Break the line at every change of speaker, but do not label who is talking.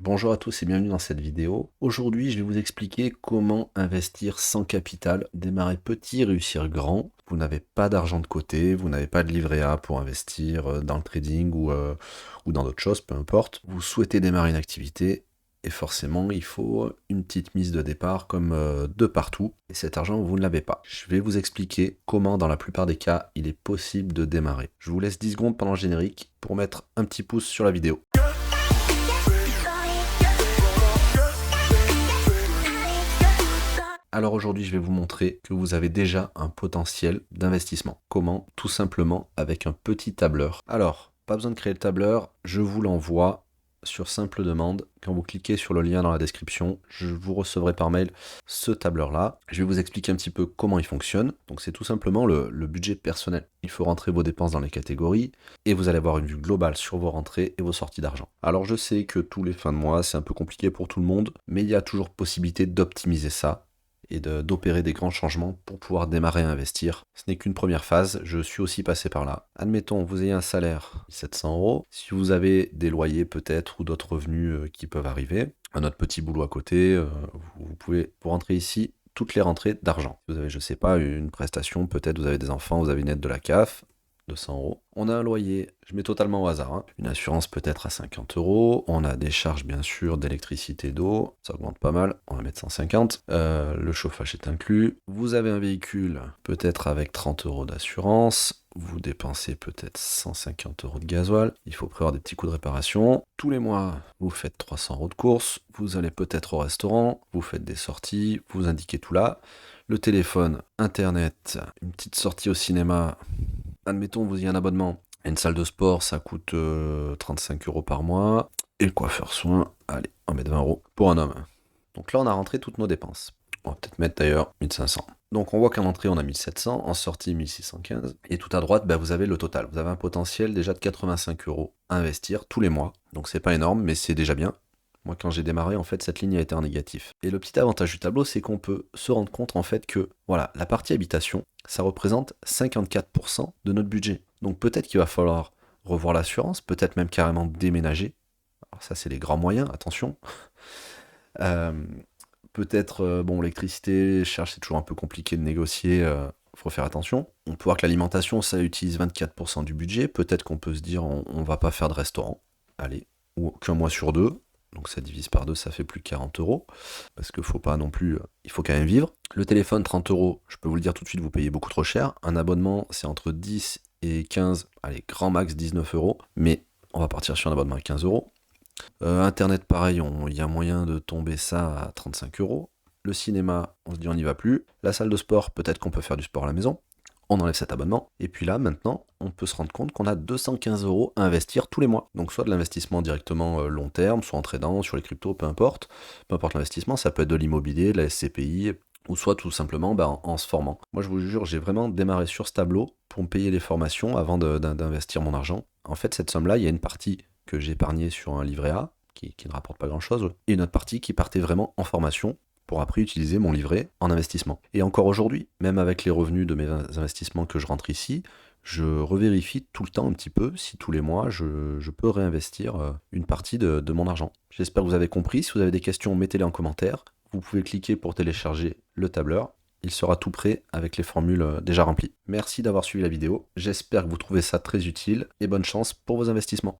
Bonjour à tous et bienvenue dans cette vidéo. Aujourd'hui, je vais vous expliquer comment investir sans capital, démarrer petit, réussir grand. Vous n'avez pas d'argent de côté, vous n'avez pas de livret A pour investir dans le trading ou dans d'autres choses, peu importe. Vous souhaitez démarrer une activité et forcément, il faut une petite mise de départ comme de partout. Et cet argent, vous ne l'avez pas. Je vais vous expliquer comment, dans la plupart des cas, il est possible de démarrer. Je vous laisse 10 secondes pendant le générique pour mettre un petit pouce sur la vidéo. Alors aujourd'hui, je vais vous montrer que vous avez déjà un potentiel d'investissement. Comment? Tout simplement avec un petit tableur. Alors, pas besoin de créer le tableur, je vous l'envoie sur simple demande. Quand vous cliquez sur le lien dans la description, je vous recevrai par mail ce tableur-là. Je vais vous expliquer un petit peu comment il fonctionne. Donc c'est tout simplement le budget personnel. Il faut rentrer vos dépenses dans les catégories et vous allez avoir une vue globale sur vos rentrées et vos sorties d'argent. Alors je sais que tous les fins de mois, c'est un peu compliqué pour tout le monde, mais il y a toujours possibilité d'optimiser ça et d'opérer des grands changements pour pouvoir démarrer à investir. Ce n'est qu'une première phase, je suis aussi passé par là. Admettons, vous ayez un salaire de 700 €. Si vous avez des loyers peut-être ou d'autres revenus qui peuvent arriver, un autre petit boulot à côté, vous pouvez vous rentrer ici toutes les rentrées d'argent. Vous avez, je sais pas, une prestation, peut-être vous avez des enfants, vous avez une aide de la CAF, 200 €. On a un loyer, je mets totalement au hasard, hein. Une assurance peut-être à 50 €. On a des charges bien sûr d'électricité, d'eau, ça augmente pas mal, on va mettre 150. Le chauffage est inclus. Vous avez un véhicule peut-être avec 30 € d'assurance. Vous dépensez peut-être 150 € de gasoil. Il faut prévoir des petits coûts de réparation. Tous les mois, vous faites 300 € de courses. Vous allez peut-être au restaurant, vous faites des sorties, vous indiquez tout là. Le téléphone, internet, une petite sortie au cinéma. Admettons, vous ayez un abonnement à une salle de sport, ça coûte 35 € par mois. Et le coiffeur soin, allez, on met 20 € pour un homme. Donc là, on a rentré toutes nos dépenses. On va peut-être mettre d'ailleurs 1500. Donc on voit qu'en entrée, on a 1700, en sortie 1615. Et tout à droite, vous avez le total. Vous avez un potentiel déjà de 85 € à investir tous les mois. Donc c'est pas énorme, mais c'est déjà bien. Moi, quand j'ai démarré, en fait, cette ligne a été en négatif. Et le petit avantage du tableau, c'est qu'on peut se rendre compte, en fait, que, voilà, la partie habitation, ça représente 54% de notre budget. Donc peut-être qu'il va falloir revoir l'assurance, peut-être même carrément déménager. Alors ça, c'est les grands moyens, attention. Peut-être, bon, l'électricité, charge, c'est toujours un peu compliqué de négocier, faut faire attention. On peut voir que l'alimentation, ça utilise 24% du budget. Peut-être qu'on peut se dire, on va pas faire de restaurant. Allez, ou qu'un mois sur deux. Donc ça divise par deux, ça fait plus de 40 €. Parce qu'il faut pas non plus, il faut quand même vivre. Le téléphone, 30 €, je peux vous le dire tout de suite, vous payez beaucoup trop cher. Un abonnement, c'est entre 10 et 15, allez, grand max 19 €. Mais on va partir sur un abonnement à 15 €. Internet, pareil, il y a moyen de tomber ça à 35 €. Le cinéma, on se dit on n'y va plus. La salle de sport, peut-être qu'on peut faire du sport à la maison. On enlève cet abonnement. Et puis là, maintenant, on peut se rendre compte qu'on a 215 € à investir tous les mois. Donc soit de l'investissement directement long terme, soit en tradant, sur les cryptos, peu importe. Peu importe l'investissement, ça peut être de l'immobilier, de la SCPI, ou soit tout simplement en se formant. Moi, je vous jure, j'ai vraiment démarré sur ce tableau pour me payer les formations avant d'investir mon argent. En fait, cette somme-là, il y a une partie que j'ai épargnée sur un livret A, qui ne rapporte pas grand-chose, et une autre partie qui partait vraiment en formation, pour après utiliser mon livret en investissement. Et encore aujourd'hui, même avec les revenus de mes investissements que je rentre ici, je revérifie tout le temps un petit peu si tous les mois je peux réinvestir une partie de mon argent. J'espère que vous avez compris. Si vous avez des questions, mettez-les en commentaire. Vous pouvez cliquer pour télécharger le tableur. Il sera tout prêt avec les formules déjà remplies. Merci d'avoir suivi la vidéo. J'espère que vous trouvez ça très utile et bonne chance pour vos investissements.